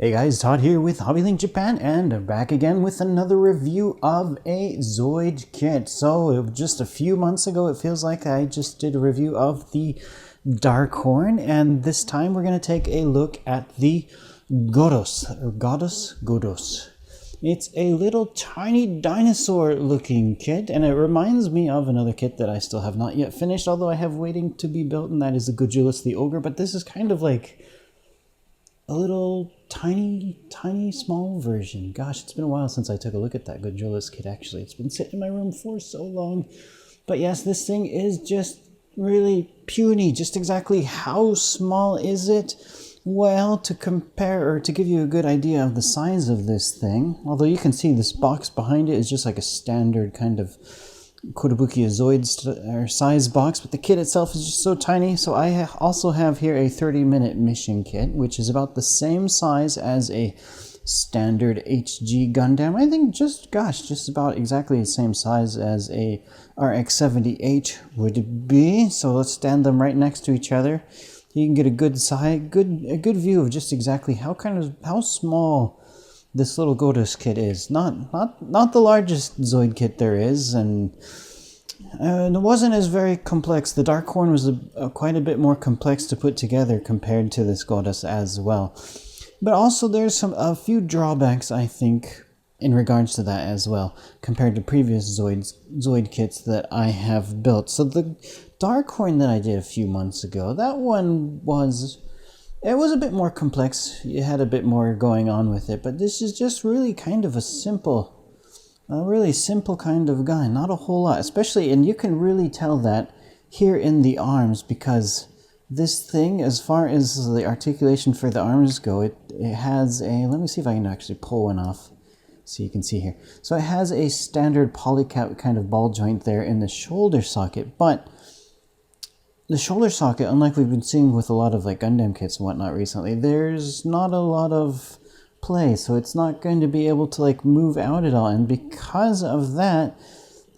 Hey guys, Todd here with HobbyLink Japan, and back again with another review of a Zoid kit. So just a few months ago, it feels like I just did a review of the Dark Horn, and this time we're going to take a look at the Godos, or Godos. It's a little tiny dinosaur looking kit, and it reminds me of another kit that I still have not yet finished, although I have waiting to be built, and that is the Gudulus the Ogre. But this is kind of like a little tiny small version. Gosh, it's been a while since I took a look at that Gudulus kit actually. It's been sitting in my room for so long. But yes, this thing is just really puny. Just exactly how small is it? Well, to compare, or to give you a good idea of the size of this thing, although you can see this box behind it is just like a standard kind of Kotobukiya Zoid size box, but the kit itself is just so tiny. So I also have here a 30-minute mission kit, which is about the same size as a standard HG Gundam. I think just about exactly the same size as a RX-78 would be. So let's stand them right next to each other. You can get a good view of just exactly how small this little Godos kit is. Not the largest Zoid kit there is, and it wasn't as very complex. The Dark Horn was quite a bit more complex to put together compared to this Godos as well. But also there's a few drawbacks, I think, in regards to that as well, compared to previous Zoid kits that I have built. So the Dark Horn that I did a few months ago, that one was a bit more complex. It had a bit more going on with it, but this is just really kind of a really simple kind of guy. Not a whole lot, especially, and you can really tell that here in the arms, because this thing, as far as the articulation for the arms go, it has a, let me see if I can actually pull one off so you can see here. So it has a standard polycap kind of ball joint there in the shoulder socket, but the shoulder socket, unlike we've been seeing with a lot of like Gundam kits and whatnot recently, there's not a lot of play, so it's not going to be able to like move out at all. And because of that,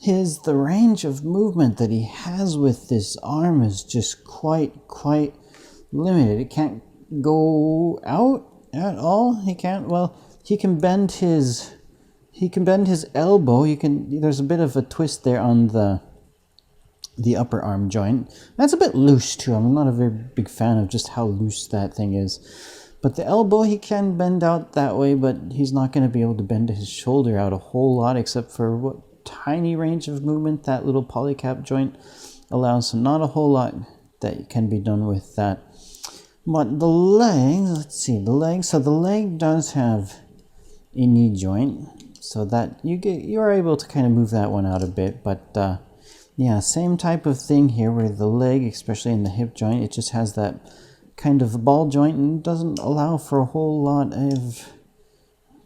the range of movement that he has with this arm is just quite limited. It can't go out at all. He can't. Well, he can bend his elbow. There's a bit of a twist there on the upper arm joint. That's a bit loose too. I'm not a very big fan of just how loose that thing is. But the elbow, he can bend out that way, but he's not going to be able to bend his shoulder out a whole lot, except for what tiny range of movement that little polycap joint allows. So not a whole lot that can be done with that. But the legs, let's see, the leg. So the leg does have a knee joint, so that you are able to kind of move that one out a bit, but yeah, same type of thing here where the leg, especially in the hip joint, it just has that kind of ball joint and doesn't allow for a whole lot of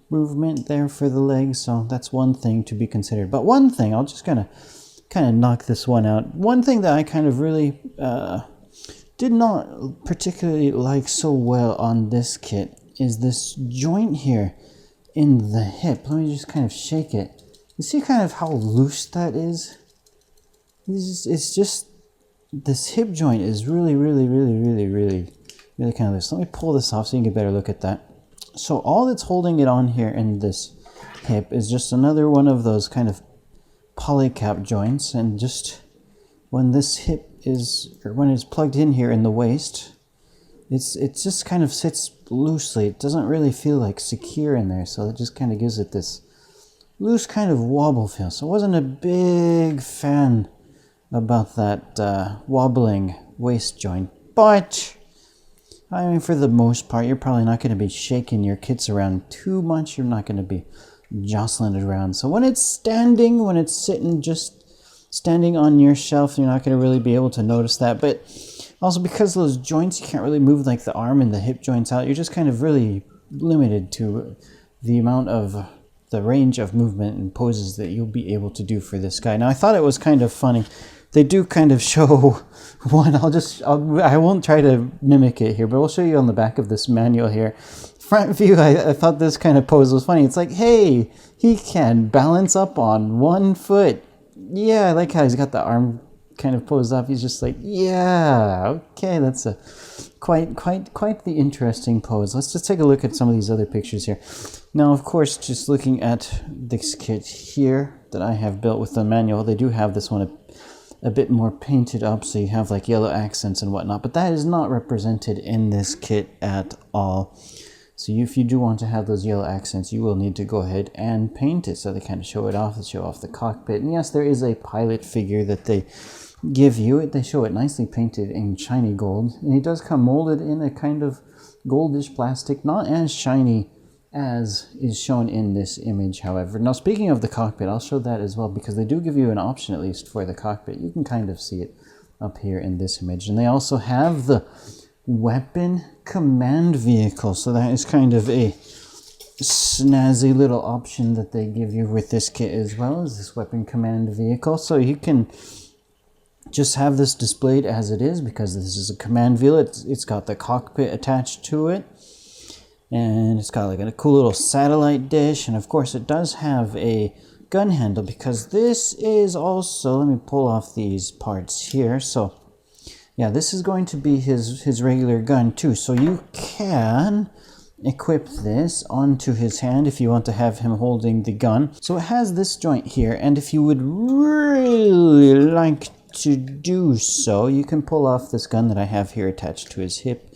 movement there for the leg. So that's one thing to be considered. But one thing, I'll just kind of knock this one out. One thing that I kind of really did not particularly like so well on this kit is this joint here in the hip. Let me just kind of shake it. You see kind of how loose that is? It's just, this hip joint is really kind of loose. Let me pull this off so you can get a better look at that. So all that's holding it on here in this hip is just another one of those kind of polycap joints, and just when this hip is, or when it's plugged in here in the waist, it just kind of sits loosely. It doesn't really feel like secure in there, so it just kind of gives it this loose kind of wobble feel. So I wasn't a big fan about that wobbling waist joint, but I mean, for the most part, you're probably not going to be shaking your kits around too much. You're not going to be jostling it around. So when it's standing, when it's just standing on your shelf, you're not going to really be able to notice that. But also because those joints, you can't really move like the arm and the hip joints out. You're just kind of really limited to the amount of the range of movement and poses that you'll be able to do for this guy. Now, I thought it was kind of funny. They do kind of show one. I won't try to mimic it here, but we'll show you on the back of this manual here. Front view, I thought this kind of pose was funny. It's like, hey, he can balance up on one foot. Yeah, I like how he's got the arm kind of posed off. He's just like, yeah, okay, that's a quite the interesting pose. Let's just take a look at some of these other pictures here. Now, of course, just looking at this kit here that I have built with the manual, they do have this one a bit more painted up, so you have like yellow accents and whatnot, but that is not represented in this kit at all. So if you do want to have those yellow accents, you will need to go ahead and paint it. So they kind of show it off, they show off the cockpit. And yes, there is a pilot figure that they give you. They show it nicely painted in shiny gold. And it does come molded in a kind of goldish plastic, not as shiny as is shown in this image, however. Now, speaking of the cockpit, I'll show that as well, because they do give you an option, at least, for the cockpit. You can kind of see it up here in this image. And they also have the weapon command vehicle. So that is kind of a snazzy little option that they give you with this kit as well, as this weapon command vehicle. So you can just have this displayed as it is, because this is a command vehicle. It's got the cockpit attached to it. And it's got like a cool little satellite dish. And of course it does have a gun handle, because this is also, let me pull off these parts here. So yeah, this is going to be his regular gun too. So you can equip this onto his hand if you want to have him holding the gun. So it has this joint here. And if you would really like to do so, you can pull off this gun that I have here attached to his hip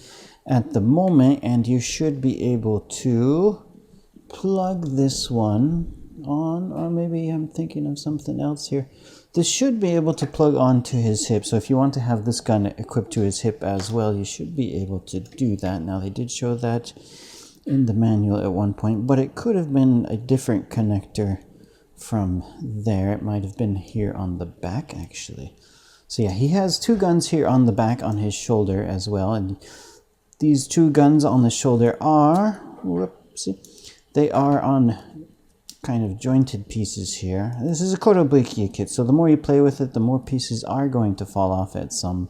at the moment, and you should be able to plug this one on, or maybe I'm thinking of something else here. This should be able to plug onto his hip. So if you want to have this gun equipped to his hip as well, you should be able to do that. Now, they did show that in the manual at one point, but it could have been a different connector from there. It might have been here on the back, actually. So yeah, he has two guns here on the back on his shoulder as well, and these two guns on the shoulder are, whoopsie, they are on kind of jointed pieces here. This is a Kotobuki kit, so the more you play with it, the more pieces are going to fall off at some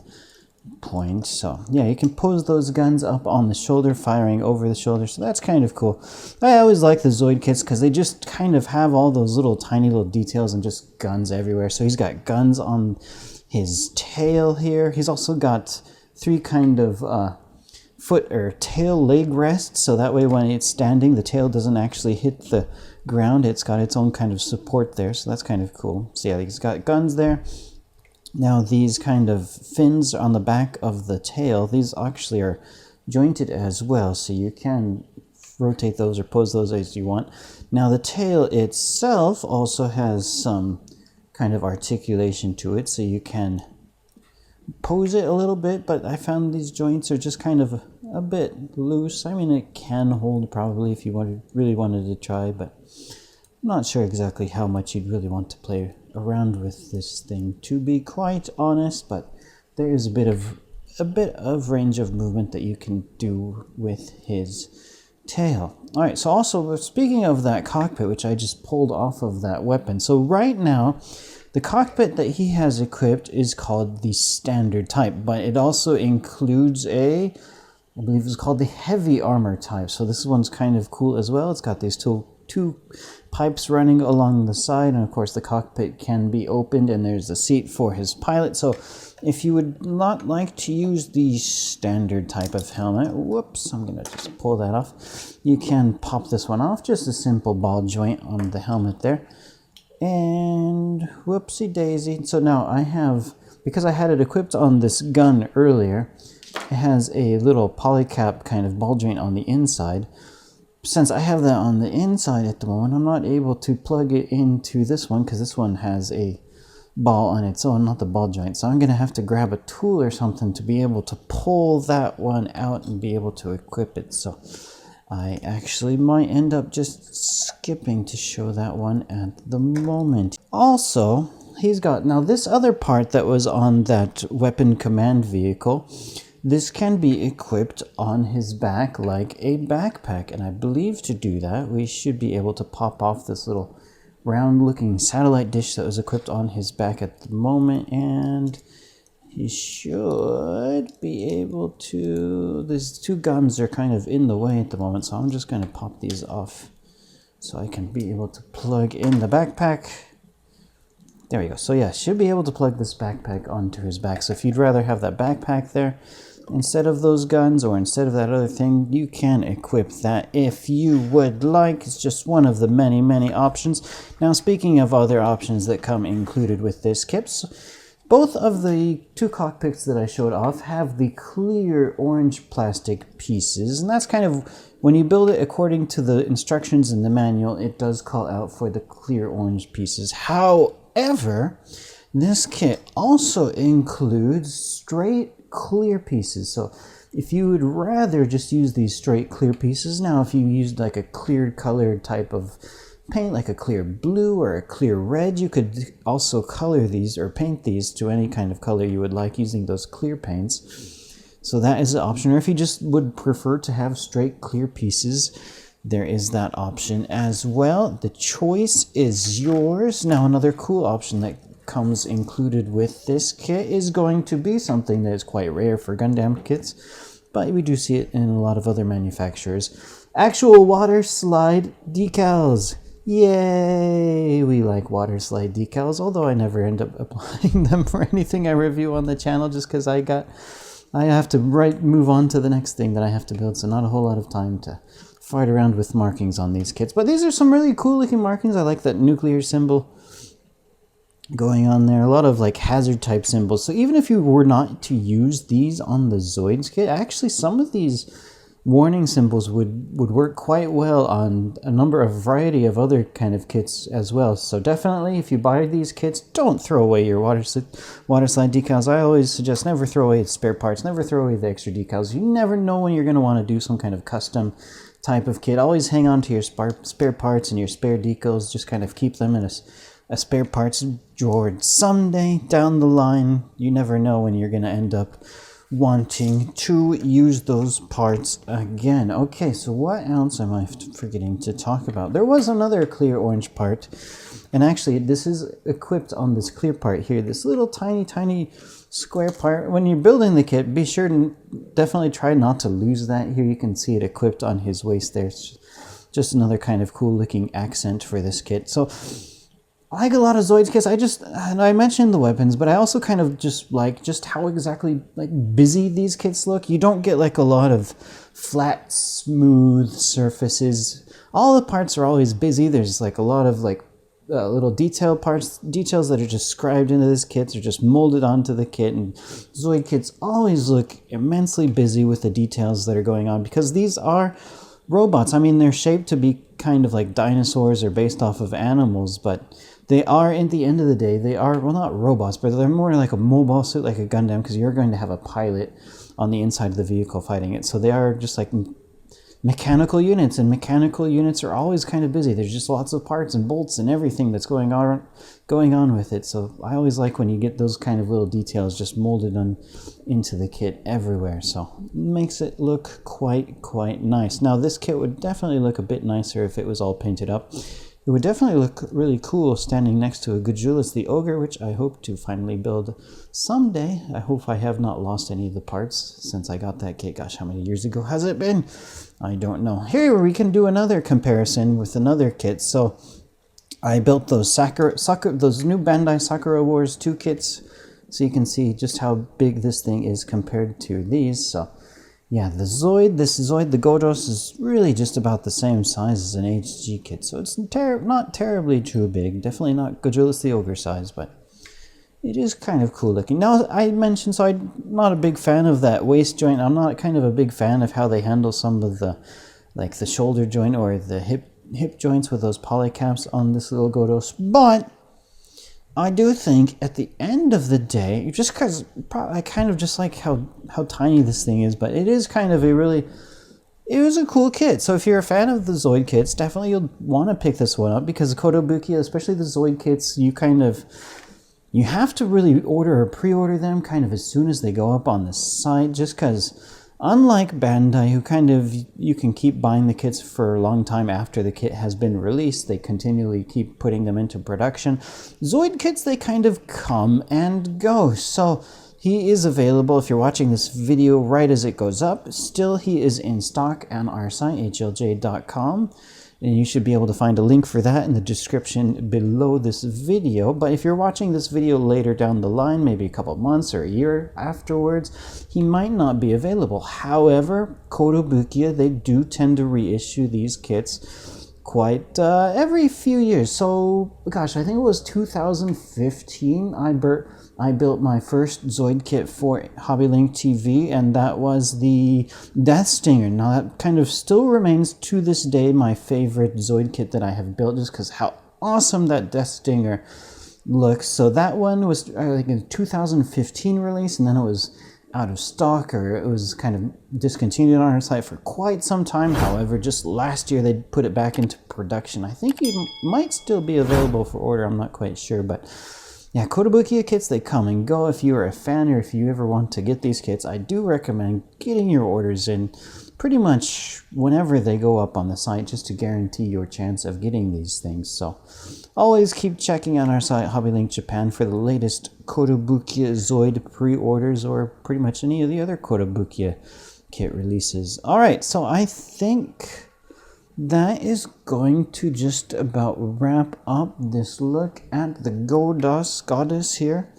point. So yeah, you can pose those guns up on the shoulder, firing over the shoulder, so that's kind of cool. I always like the Zoid kits because they just kind of have all those little tiny little details and just guns everywhere. So he's got guns on his tail here. He's also got three kind of foot or tail leg rests, so that way when it's standing, the tail doesn't actually hit the ground. It's got its own kind of support there, so that's kind of cool. So yeah, he's got guns there. Now these kind of fins on the back of the tail, these actually are jointed as well, so you can rotate those or pose those as you want. Now the tail itself also has some kind of articulation to it, so you can pose it a little bit, but I found these joints are just kind of a bit loose. I mean, it can hold probably if you really wanted to try, but I'm not sure exactly how much you'd really want to play around with this thing, to be quite honest, but there is a bit of range of movement that you can do with his tail. All right, so also speaking of that cockpit, which I just pulled off of that weapon, so right now the cockpit that he has equipped is called the standard type, but it also includes I believe it's called the heavy armor type. So this one's kind of cool as well. It's got these two pipes running along the side, and of course the cockpit can be opened, and there's a seat for his pilot. So if you would not like to use the standard type of helmet, whoops, I'm gonna just pull that off. You can pop this one off, just a simple ball joint on the helmet there. And whoopsie daisy. So now I have, because I had it equipped on this gun earlier, it has a little polycap kind of ball joint on the inside. Since I have that on the inside at the moment, I'm not able to plug it into this one because this one has a ball on its own, not the ball joint. So I'm going to have to grab a tool or something to be able to pull that one out and be able to equip it. So I actually might end up just skipping to show that one at the moment. Also, he's got, now this other part that was on that weapon command vehicle, this can be equipped on his back like a backpack. And I believe to do that, we should be able to pop off this little round looking satellite dish that was equipped on his back at the moment. And he should be able to, these two guns are kind of in the way at the moment, so I'm just going to pop these off so I can be able to plug in the backpack. There we go. So yeah, should be able to plug this backpack onto his back. So if you'd rather have that backpack there instead of those guns or instead of that other thing, you can equip that if you would like. It's just one of the many, many options. Now, speaking of other options that come included with this kit, both of the two cockpits that I showed off have the clear orange plastic pieces, and that's kind of, when you build it according to the instructions in the manual, it does call out for the clear orange pieces. However, this kit also includes straight clear pieces. So if you would rather just use these straight clear pieces, now if you used like a clear colored type of paint, like a clear blue or a clear red, you could also color these or paint these to any kind of color you would like using those clear paints. So that is the option. Or if you just would prefer to have straight clear pieces, there is that option as well. The choice is yours. Now, another cool option that comes included with this kit is going to be something that is quite rare for Gundam kits, but we do see it in a lot of other manufacturers. Actual Waterslide decals. Yay! We like Waterslide decals, although I never end up applying them for anything I review on the channel just because I have to move on to the next thing that I have to build, so not a whole lot of time to fight around with markings on these kits. But these are some really cool looking markings. I like that nuclear symbol going on there, a lot of like hazard type symbols. So even if you were not to use these on the Zoids kit, actually some of these warning symbols would work quite well on a variety of other kind of kits as well. So definitely, if you buy these kits, don't throw away your Waterslide decals. I always suggest never throw away the spare parts, never throw away the extra decals. You never know when you're going to want to do some kind of custom type of kit. Always hang on to your spare parts and your spare decals. Just kind of keep them in a spare parts drawer. Someday down the line, you never know when you're going to end up wanting to use those parts again. Okay, so what else am I forgetting to talk about? There was another clear orange part, and actually this is equipped on this clear part here, this little tiny square part. When you're building the kit, be sure to definitely try not to lose that. Here you can see it equipped on his waist there. It's just another kind of cool looking accent for this kit. So I like a lot of Zoids kits. And I mentioned the weapons, but I also kind of just like how exactly like busy these kits look. You don't get like a lot of flat, smooth surfaces. All the parts are always busy. There's like a lot of like little details that are just scribed into this kit or just molded onto the kit. And Zoid kits always look immensely busy with the details that are going on because these are robots. I mean, they're shaped to be kind of like dinosaurs or based off of animals, but they are, at the end of the day, they are, well, not robots, but they're more like a mobile suit, like a Gundam, because you're going to have a pilot on the inside of the vehicle fighting it. So they are just like mechanical units, and mechanical units are always kind of busy. There's just lots of parts and bolts and everything that's going on with it. So I always like when you get those kind of little details just molded into the kit everywhere. So it makes it look quite nice. Now this kit would definitely look a bit nicer if it was all painted up. It would definitely look really cool standing next to a Gudjulis the Ogre, which I hope to finally build someday. I hope I have not lost any of the parts since I got that kit. Gosh, how many years ago has it been? I don't know. Here we can do another comparison with another kit. So I built those those new Bandai Sakura Wars 2 kits, so you can see just how big this thing is compared to these. So yeah, this Zoid, the Godos, is really just about the same size as an HG kit, so it's not terribly too big. Definitely not Gudjulis the Ogre size, but it is kind of cool looking. Now, I mentioned, so I'm not a big fan of that waist joint. I'm not kind of a big fan of how they handle some of the, like the shoulder joint or the hip joints with those polycaps on this little Godos, but I do think at the end of the day, just because I kind of just like how tiny this thing is, but it is kind of it was a cool kit. So if you're a fan of the Zoid kits, definitely you'll want to pick this one up, because the Kotobuki, especially the Zoid kits, you have to really order or pre-order them kind of as soon as they go up on the site, just because unlike Bandai, who kind of, you can keep buying the kits for a long time after the kit has been released, they continually keep putting them into production. Zoid kits, they kind of come and go. So he is available, if you're watching this video right as it goes up, still he is in stock on our site, hlj.com. And you should be able to find a link for that in the description below this video. But if you're watching this video later down the line, maybe a couple months or a year afterwards, he might not be available. However, Kotobukiya, they do tend to reissue these kits quite every few years. So, gosh, I think it was 2015 I built my first Zoid kit for HobbyLink TV, and that was the Death Stinger. Now that kind of still remains to this day my favorite Zoid kit that I have built, just because how awesome that Death Stinger looks. So that one was like a 2015 release, and then it was out of stock, or it was kind of discontinued on our site for quite some time. However, just last year they put it back into production. I think it might still be available for order, I'm not quite sure, but yeah, Kotobukiya kits, they come and go. If you are a fan, or if you ever want to get these kits, I do recommend getting your orders in pretty much whenever they go up on the site, just to guarantee your chance of getting these things. So always keep checking on our site, HobbyLink Japan, for the latest Kotobukiya Zoid pre-orders, or pretty much any of the other Kotobukiya kit releases. All right, so I think that is going to just about wrap up this look at the Godos here.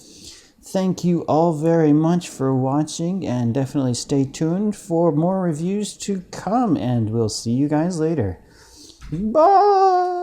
Thank you all very much for watching, and definitely stay tuned for more reviews to come, and we'll see you guys later. Bye!